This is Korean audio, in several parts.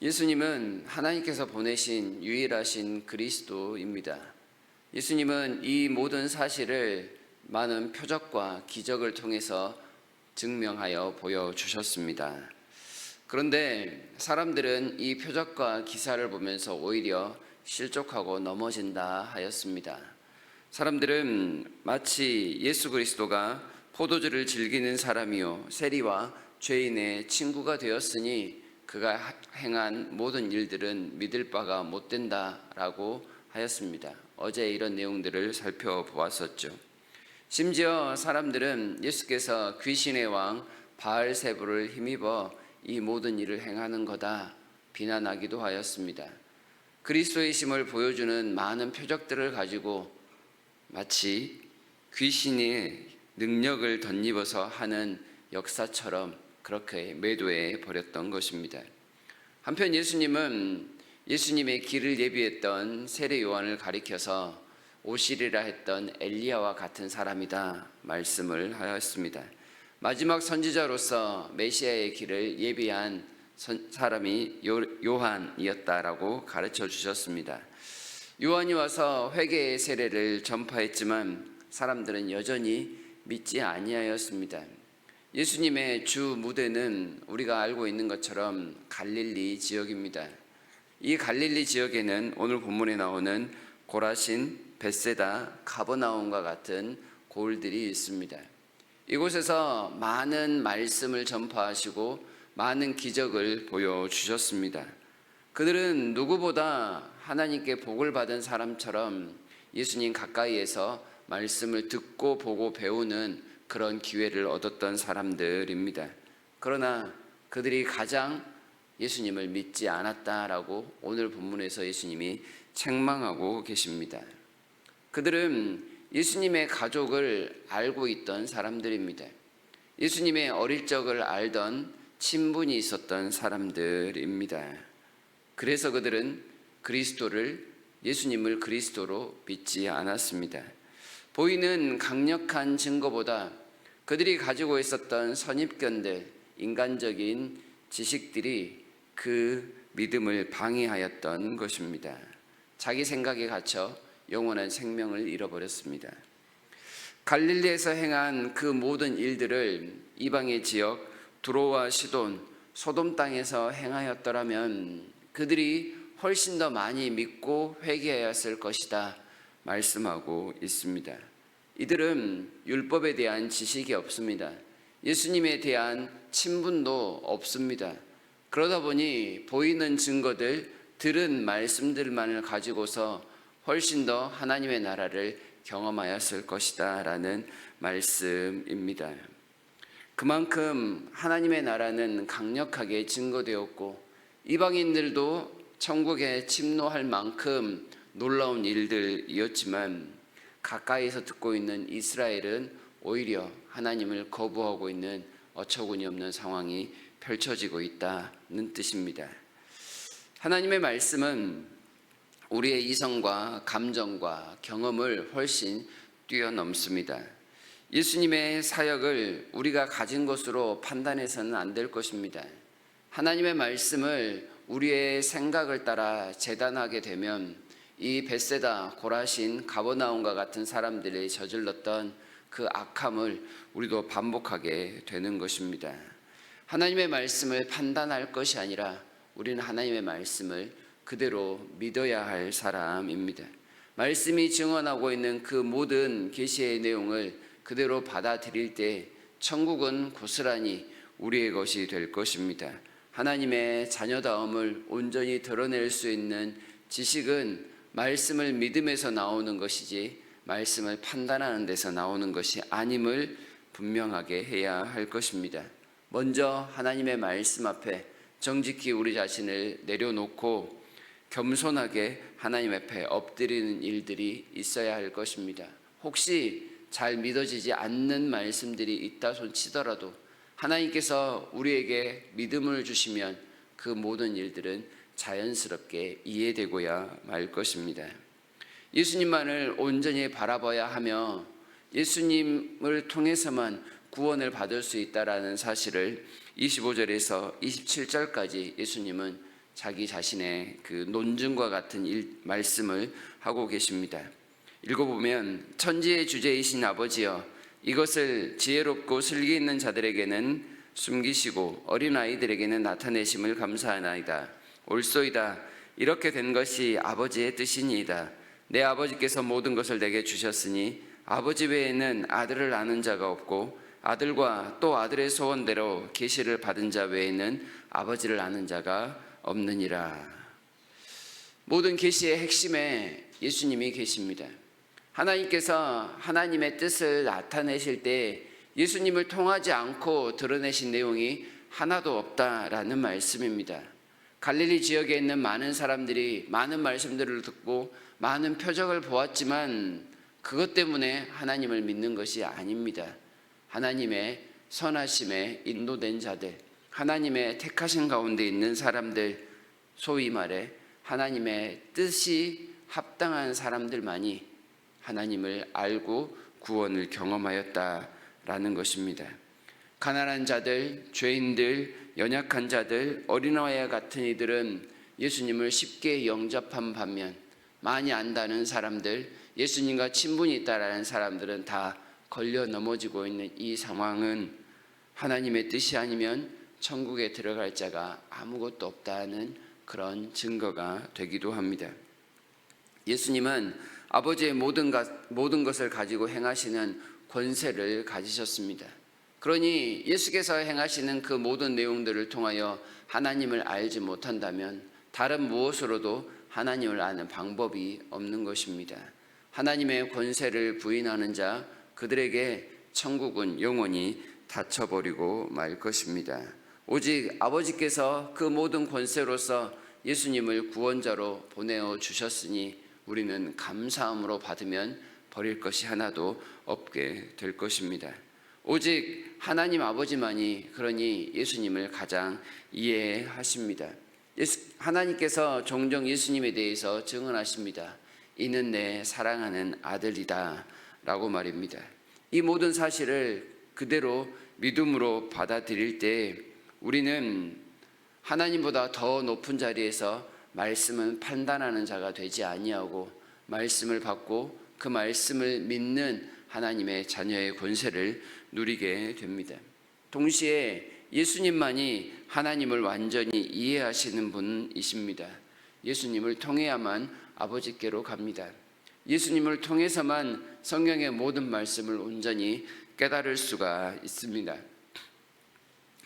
예수님은 하나님께서 보내신 유일하신 그리스도입니다. 예수님은 이 모든 사실을 많은 표적과 기적을 통해서 증명하여 보여주셨습니다. 그런데 사람들은 이 표적과 기사를 보면서 오히려 실족하고 넘어진다 하였습니다. 사람들은 마치 예수 그리스도가 포도주를 즐기는 사람이요 세리와 죄인의 친구가 되었으니 그가 행한 모든 일들은 믿을 바가 못 된다라고 하였습니다. 어제 이런 내용들을 살펴보았었죠. 심지어 사람들은 예수께서 귀신의 왕 바알세불을 힘입어 이 모든 일을 행하는 거다 비난하기도 하였습니다. 그리스도의 심을 보여주는 많은 표적들을 가지고 마치 귀신의 능력을 덧입어서 하는 역사처럼 그렇게 매도해 버렸던 것입니다. 한편 예수님은 예수님의 길을 예비했던 세례 요한을 가리켜서 오시리라 했던 엘리야와 같은 사람이다 말씀을 하였습니다. 마지막 선지자로서 메시아의 길을 예비한 사람이 요한이었다라고 가르쳐 주셨습니다. 요한이 와서 회개의 세례를 전파했지만 사람들은 여전히 믿지 아니하였습니다. 예수님의 주 무대는 우리가 알고 있는 것처럼 갈릴리 지역입니다. 이 갈릴리 지역에는 오늘 본문에 나오는 고라신, 벳세다, 가버나움과 같은 고을들이 있습니다. 이곳에서 많은 말씀을 전파하시고 많은 기적을 보여주셨습니다. 그들은 누구보다 하나님께 복을 받은 사람처럼 예수님 가까이에서 말씀을 듣고 보고 배우는 그런 기회를 얻었던 사람들입니다. 그러나 그들이 가장 예수님을 믿지 않았다라고 오늘 본문에서 예수님이 책망하고 계십니다. 그들은 예수님의 가족을 알고 있던 사람들입니다. 예수님의 어릴 적을 알던 친분이 있었던 사람들입니다. 그래서 그들은 예수님을 그리스도로 믿지 않았습니다. 보이는 강력한 증거보다 그들이 가지고 있었던 선입견들, 인간적인 지식들이 그 믿음을 방해하였던 것입니다. 자기 생각에 갇혀 영원한 생명을 잃어버렸습니다. 갈릴리에서 행한 그 모든 일들을 이방의 지역 두로와 시돈, 소돔 땅에서 행하였더라면 그들이 훨씬 더 많이 믿고 회개하였을 것이다 말씀하고 있습니다. 이들은 율법에 대한 지식이 없습니다. 예수님에 대한 친분도 없습니다. 그러다 보니 보이는 증거들, 들은 말씀들만을 가지고서 훨씬 더 하나님의 나라를 경험하였을 것이다 라는 말씀입니다. 그만큼 하나님의 나라는 강력하게 증거되었고 이방인들도 천국에 침노할 만큼 놀라운 일들이었지만 가까이서 듣고 있는 이스라엘은 오히려 하나님을 거부하고 있는 어처구니 없는 상황이 펼쳐지고 있다는 뜻입니다. 하나님의 말씀은 우리의 이성과 감정과 경험을 훨씬 뛰어넘습니다. 예수님의 사역을 우리가 가진 것으로 판단해서는 안 될 것입니다. 하나님의 말씀을 우리의 생각을 따라 재단하게 되면 이 벳세다, 고라신, 가버나움과 같은 사람들이 저질렀던 그 악함을 우리도 반복하게 되는 것입니다. 하나님의 말씀을 판단할 것이 아니라 우리는 하나님의 말씀을 그대로 믿어야 할 사람입니다. 말씀이 증언하고 있는 그 모든 계시의 내용을 그대로 받아들일 때 천국은 고스란히 우리의 것이 될 것입니다. 하나님의 자녀다움을 온전히 드러낼 수 있는 지식은 말씀을 믿음에서 나오는 것이지 말씀을 판단하는 데서 나오는 것이 아님을 분명하게 해야 할 것입니다. 먼저 하나님의 말씀 앞에 정직히 우리 자신을 내려놓고 겸손하게 하나님 앞에 엎드리는 일들이 있어야 할 것입니다. 혹시 잘 믿어지지 않는 말씀들이 있다 손치더라도 하나님께서 우리에게 믿음을 주시면 그 모든 일들은 자연스럽게 이해되고야 말 것입니다. 예수님만을 온전히 바라봐야 하며 예수님을 통해서만 구원을 받을 수 있다라는 사실을 25절에서 27절까지 예수님은 자기 자신의 그 논증과 같은 말씀을 하고 계십니다. 읽어보면 천지의 주제이신 아버지여, 이것을 지혜롭고 슬기 있는 자들에게는 숨기시고 어린아이들에게는 나타내심을 감사하나이다. 옳소이다. 이렇게 된 것이 아버지의 뜻이니이다. 내 아버지께서 모든 것을 내게 주셨으니 아버지 외에는 아들을 아는 자가 없고 아들과 또 아들의 소원대로 계시를 받은 자 외에는 아버지를 아는 자가 없느니라. 모든 계시의 핵심에 예수님이 계십니다. 하나님께서 하나님의 뜻을 나타내실 때 예수님을 통하지 않고 드러내신 내용이 하나도 없다라는 말씀입니다. 갈릴리 지역에 있는 많은 사람들이 많은 말씀들을 듣고 많은 표적을 보았지만 그것 때문에 하나님을 믿는 것이 아닙니다. 하나님의 선하심에 인도된 자들, 하나님의 택하신 가운데 있는 사람들, 소위 말해 하나님의 뜻이 합당한 사람들만이 하나님을 알고 구원을 경험하였다라는 것입니다. 가난한 자들, 죄인들, 연약한 자들, 어린아이와 같은 이들은 예수님을 쉽게 영접한 반면 많이 안다는 사람들, 예수님과 친분이 있다라는 사람들은 다 걸려 넘어지고 있는 이 상황은 하나님의 뜻이 아니면 천국에 들어갈 자가 아무것도 없다는 그런 증거가 되기도 합니다. 예수님은 아버지의 모든 것을 가지고 행하시는 권세를 가지셨습니다. 그러니 예수께서 행하시는 그 모든 내용들을 통하여 하나님을 알지 못한다면 다른 무엇으로도 하나님을 아는 방법이 없는 것입니다. 하나님의 권세를 부인하는 자, 그들에게 천국은 영원히 닫혀버리고 말 것입니다. 오직 아버지께서 그 모든 권세로서 예수님을 구원자로 보내어 주셨으니 우리는 감사함으로 받으면 버릴 것이 하나도 없게 될 것입니다. 오직 하나님 아버지만이 그러니 예수님을 가장 이해하십니다. 하나님께서 종종 예수님에 대해서 증언하십니다. 이는 내 사랑하는 아들이다 라고 말입니다. 이 모든 사실을 그대로 믿음으로 받아들일 때 우리는 하나님보다 더 높은 자리에서 말씀은 판단하는 자가 되지 아니하고 말씀을 받고 그 말씀을 믿는 하나님의 자녀의 권세를 누리게 됩니다. 동시에 예수님만이 하나님을 완전히 이해하시는 분이십니다. 예수님을 통해야만 아버지께로 갑니다. 예수님을 통해서만 성경의 모든 말씀을 온전히 깨달을 수가 있습니다.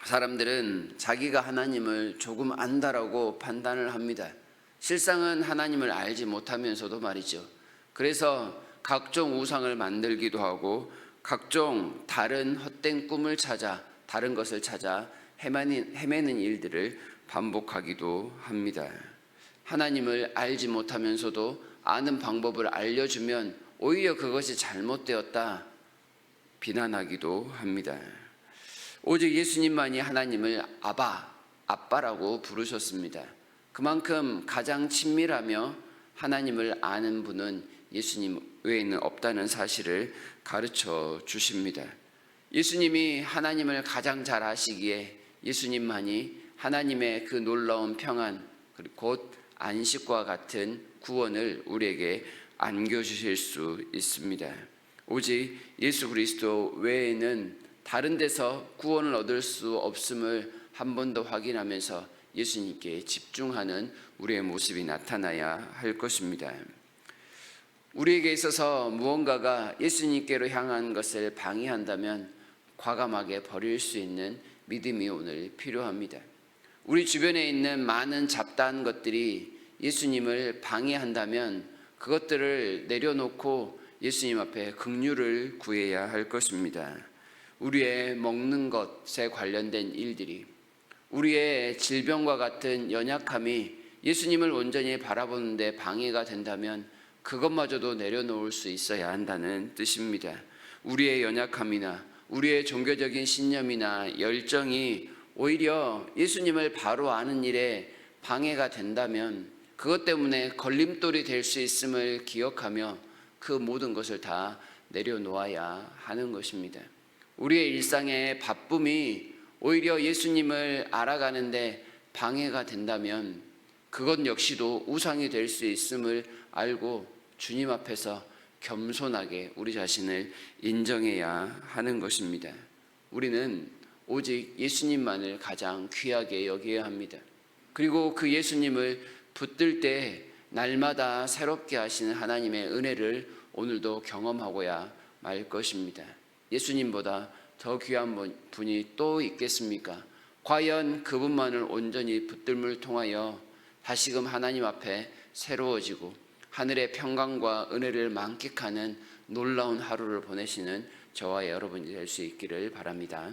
사람들은 자기가 하나님을 조금 안다라고 판단을 합니다. 실상은 하나님을 알지 못하면서도 말이죠. 그래서 각종 우상을 만들기도 하고 각종 다른 헛된 꿈을 찾아 다른 것을 찾아 헤매는 일들을 반복하기도 합니다. 하나님을 알지 못하면서도 아는 방법을 알려주면 오히려 그것이 잘못되었다 비난하기도 합니다. 오직 예수님만이 하나님을 아빠라고 부르셨습니다. 그만큼 가장 친밀하며 하나님을 아는 분은 예수님 외에는 없다는 사실을 가르쳐 주십니다. 예수님이 하나님을 가장 잘 아시기에 예수님만이 하나님의 그 놀라운 평안, 곧 안식과 같은 구원을 우리에게 안겨주실 수 있습니다. 오직 예수 그리스도 외에는 다른 데서 구원을 얻을 수 없음을 한 번 더 확인하면서 예수님께 집중하는 우리의 모습이 나타나야 할 것입니다. 우리에게 있어서 무언가가 예수님께로 향한 것을 방해한다면 과감하게 버릴 수 있는 믿음이 오늘 필요합니다. 우리 주변에 있는 많은 잡다한 것들이 예수님을 방해한다면 그것들을 내려놓고 예수님 앞에 긍휼을 구해야 할 것입니다. 우리의 먹는 것에 관련된 일들이, 우리의 질병과 같은 연약함이 예수님을 온전히 바라보는데 방해가 된다면 그것마저도 내려놓을 수 있어야 한다는 뜻입니다. 우리의 연약함이나 우리의 종교적인 신념이나 열정이 오히려 예수님을 바로 아는 일에 방해가 된다면 그것 때문에 걸림돌이 될 수 있음을 기억하며 그 모든 것을 다 내려놓아야 하는 것입니다. 우리의 일상의 바쁨이 오히려 예수님을 알아가는데 방해가 된다면 그것 역시도 우상이 될 수 있음을 알고 주님 앞에서 겸손하게 우리 자신을 인정해야 하는 것입니다. 우리는 오직 예수님만을 가장 귀하게 여겨야 합니다. 그리고 그 예수님을 붙들 때 날마다 새롭게 하시는 하나님의 은혜를 오늘도 경험하고야 말 것입니다. 예수님보다 더 귀한 분이 또 있겠습니까? 과연 그분만을 온전히 붙들음을 통하여 다시금 하나님 앞에 새로워지고 하늘의 평강과 은혜를 만끽하는 놀라운 하루를 보내시는 저와 여러분이 될 수 있기를 바랍니다.